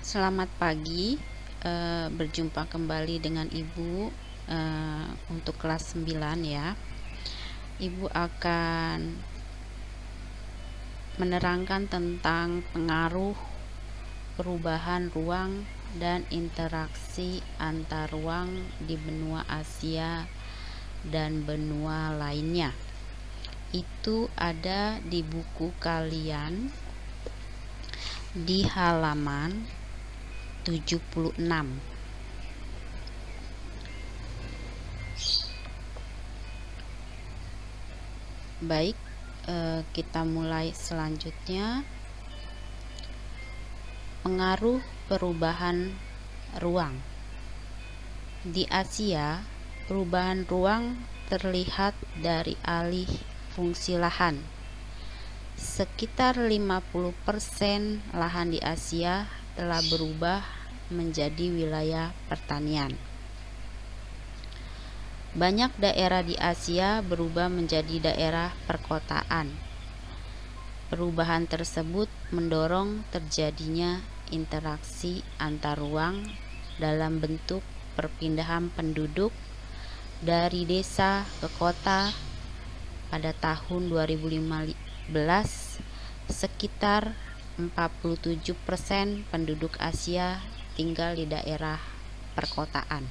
Selamat pagi, berjumpa kembali dengan Ibu untuk kelas 9 ya. Ibu akan menerangkan tentang pengaruh perubahan ruang dan interaksi antar ruang di benua Asia dan benua lainnya. Itu ada di buku kalian di halaman 76. Baik, kita mulai selanjutnya. Pengaruh perubahan ruang. Di Asia, perubahan ruang terlihat dari alih fungsi lahan. Sekitar 50% lahan di Asia telah berubah menjadi wilayah pertanian. Banyak daerah di Asia berubah menjadi daerah perkotaan. Perubahan tersebut mendorong terjadinya interaksi antar ruang dalam bentuk perpindahan penduduk dari desa ke kota. Pada tahun 2015, sekitar 47% penduduk Asia tinggal di daerah perkotaan.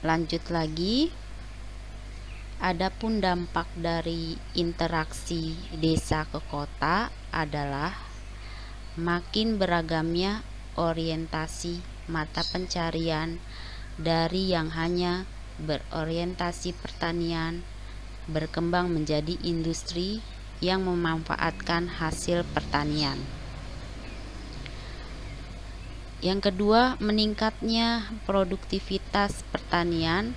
Lanjut lagi, adapun dampak dari interaksi desa ke kota adalah makin beragamnya orientasi mata pencarian dari yang hanya berorientasi pertanian berkembang menjadi industri yang memanfaatkan hasil pertanian. Yang kedua, meningkatnya produktivitas pertanian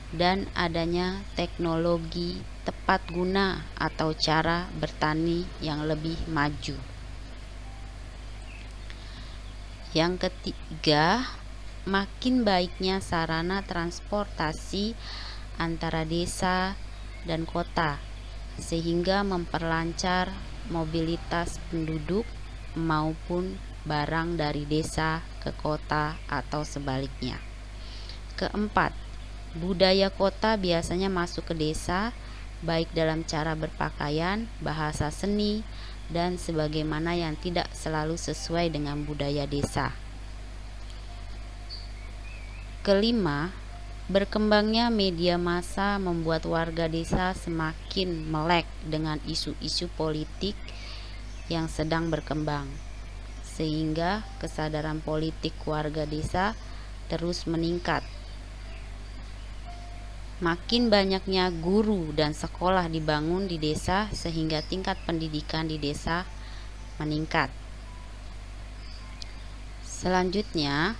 dan adanya teknologi tepat guna atau cara bertani yang lebih maju. Yang ketiga, makin baiknya sarana transportasi antara desa dan kota sehingga memperlancar mobilitas penduduk maupun barang dari desa ke kota atau sebaliknya. Keempat, budaya kota biasanya masuk ke desa baik dalam cara berpakaian, bahasa seni, dan sebagaimana yang tidak selalu sesuai dengan budaya desa. Kelima, berkembangnya media massa membuat warga desa semakin melek dengan isu-isu politik yang sedang berkembang, sehingga kesadaran politik warga desa terus meningkat. Makin banyaknya guru dan sekolah dibangun di desa sehingga tingkat pendidikan di desa meningkat. Selanjutnya,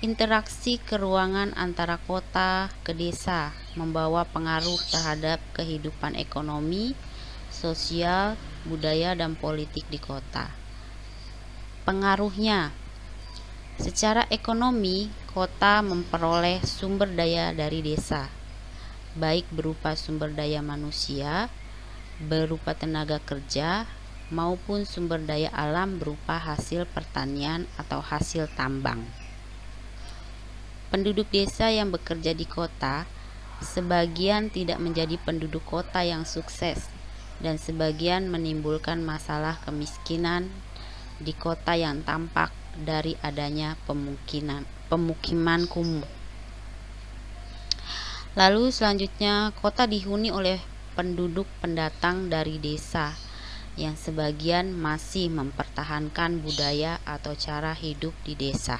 interaksi keruangan antara kota ke desa membawa pengaruh terhadap kehidupan ekonomi, sosial, budaya, dan politik di kota. Pengaruhnya, secara ekonomi, kota memperoleh sumber daya dari desa, baik berupa sumber daya manusia, berupa tenaga kerja, maupun sumber daya alam berupa hasil pertanian atau hasil tambang. Penduduk desa yang bekerja di kota, sebagian tidak menjadi penduduk kota yang sukses, dan sebagian menimbulkan masalah kemiskinan di kota yang tampak dari adanya pemukiman kumuh. Lalu selanjutnya, kota dihuni oleh penduduk pendatang dari desa yang sebagian masih mempertahankan budaya atau cara hidup di desa.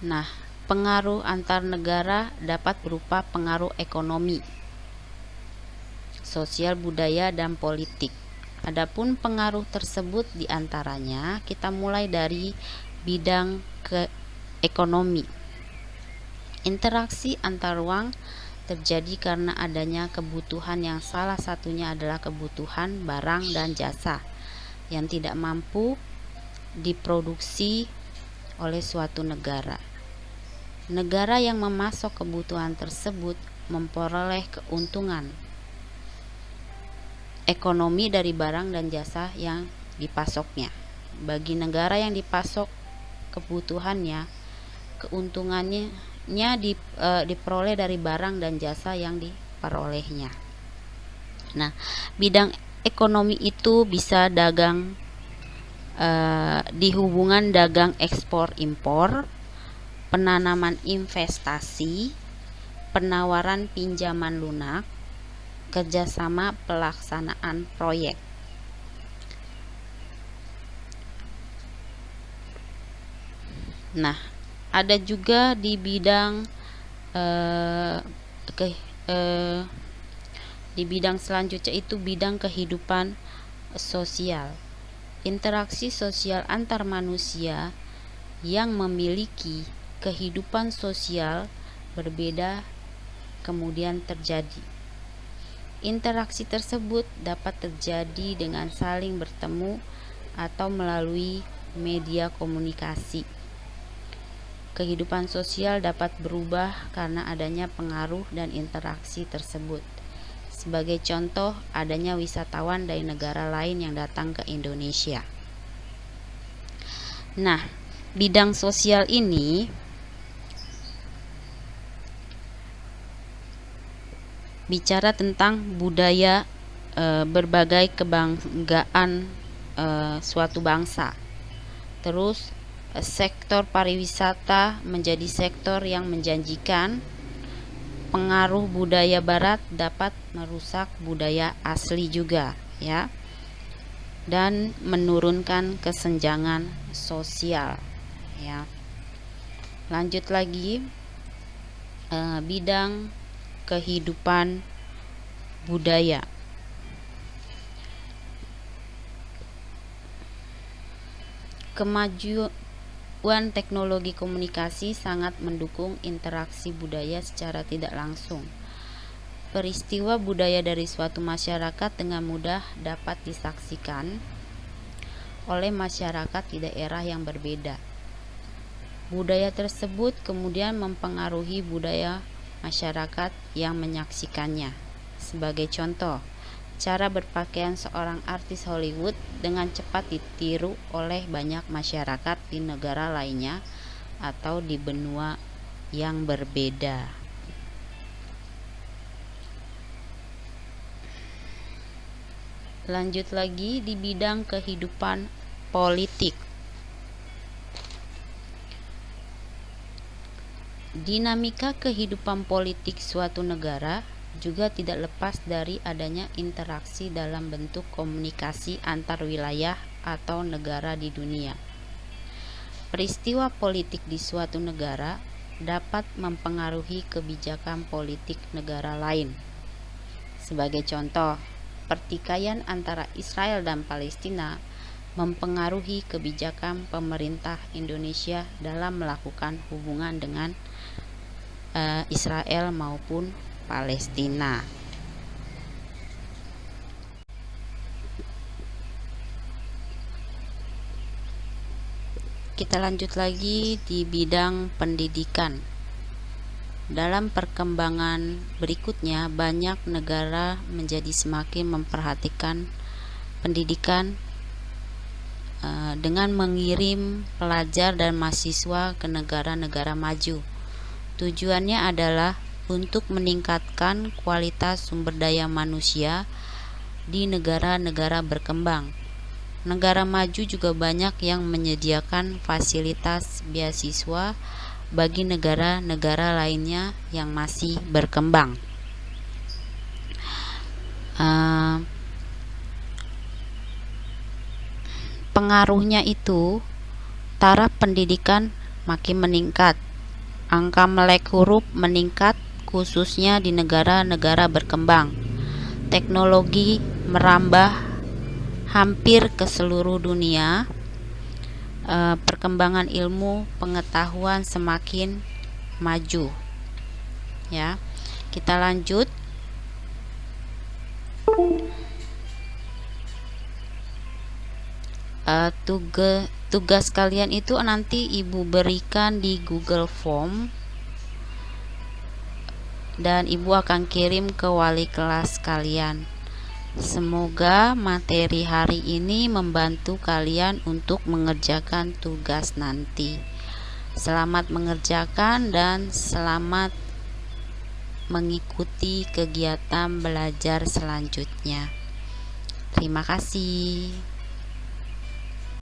Nah, pengaruh antar negara dapat berupa pengaruh ekonomi, sosial, budaya, dan politik. Adapun pengaruh tersebut diantaranya kita mulai dari bidang ekonomi. Interaksi antar ruang terjadi karena adanya kebutuhan yang salah satunya adalah kebutuhan barang dan jasa yang tidak mampu diproduksi oleh suatu negara. Negara yang memasok kebutuhan tersebut memperoleh keuntungan ekonomi dari barang dan jasa yang dipasoknya. Bagi negara yang dipasok kebutuhannya, keuntungannya diperoleh dari barang dan jasa yang diperolehnya. Nah, bidang ekonomi itu bisa dagang di hubungan dagang ekspor impor, penanaman investasi, penawaran pinjaman lunak, kerjasama pelaksanaan proyek. Nah, ada juga di bidang di bidang selanjutnya itu bidang kehidupan sosial. Interaksi sosial antar manusia yang memiliki kehidupan sosial berbeda kemudian terjadi. Interaksi tersebut dapat terjadi dengan saling bertemu atau melalui media komunikasi. Kehidupan sosial dapat berubah karena adanya pengaruh dan interaksi tersebut. Sebagai contoh, adanya wisatawan dari negara lain yang datang ke Indonesia. Nah, bidang sosial ini bicara tentang budaya, berbagai kebanggaan suatu bangsa. Terus sektor pariwisata menjadi sektor yang menjanjikan. Pengaruh budaya barat dapat merusak budaya asli juga, ya, dan menurunkan kesenjangan sosial, ya. Lanjut lagi, bidang kehidupan budaya. Kemajuan teknologi komunikasi sangat mendukung interaksi budaya secara tidak langsung. Peristiwa budaya dari suatu masyarakat dengan mudah dapat disaksikan oleh masyarakat di daerah yang berbeda. Budaya tersebut kemudian mempengaruhi budaya masyarakat yang menyaksikannya. Sebagai contoh, cara berpakaian seorang artis Hollywood dengan cepat ditiru oleh banyak masyarakat di negara lainnya atau di benua yang berbeda. Lanjut lagi di bidang kehidupan politik. Dinamika kehidupan politik suatu negara juga tidak lepas dari adanya interaksi dalam bentuk komunikasi antar wilayah atau negara di dunia. Peristiwa politik di suatu negara dapat mempengaruhi kebijakan politik negara lain. Sebagai contoh, pertikaian antara Israel dan Palestina mempengaruhi kebijakan pemerintah Indonesia dalam melakukan hubungan dengan Israel maupun Palestina. Kita lanjut lagi di bidang pendidikan. Dalam perkembangan berikutnya, banyak negara menjadi semakin memperhatikan pendidikan dengan mengirim pelajar dan mahasiswa ke negara-negara maju. Tujuannya adalah untuk meningkatkan kualitas sumber daya manusia di negara-negara berkembang. Negara maju juga banyak yang menyediakan fasilitas beasiswa bagi negara-negara lainnya yang masih berkembang. Pengaruhnya itu, taraf pendidikan makin meningkat. Angka melek huruf meningkat khususnya di negara-negara berkembang. Teknologi merambah hampir ke seluruh dunia. Perkembangan ilmu pengetahuan semakin maju. Ya, kita lanjut. Tugas kalian itu nanti ibu berikan di Google Form dan ibu akan kirim ke wali kelas kalian. Semoga materi hari ini membantu kalian untuk mengerjakan tugas nanti. Selamat mengerjakan dan selamat mengikuti kegiatan belajar selanjutnya. Terima kasih.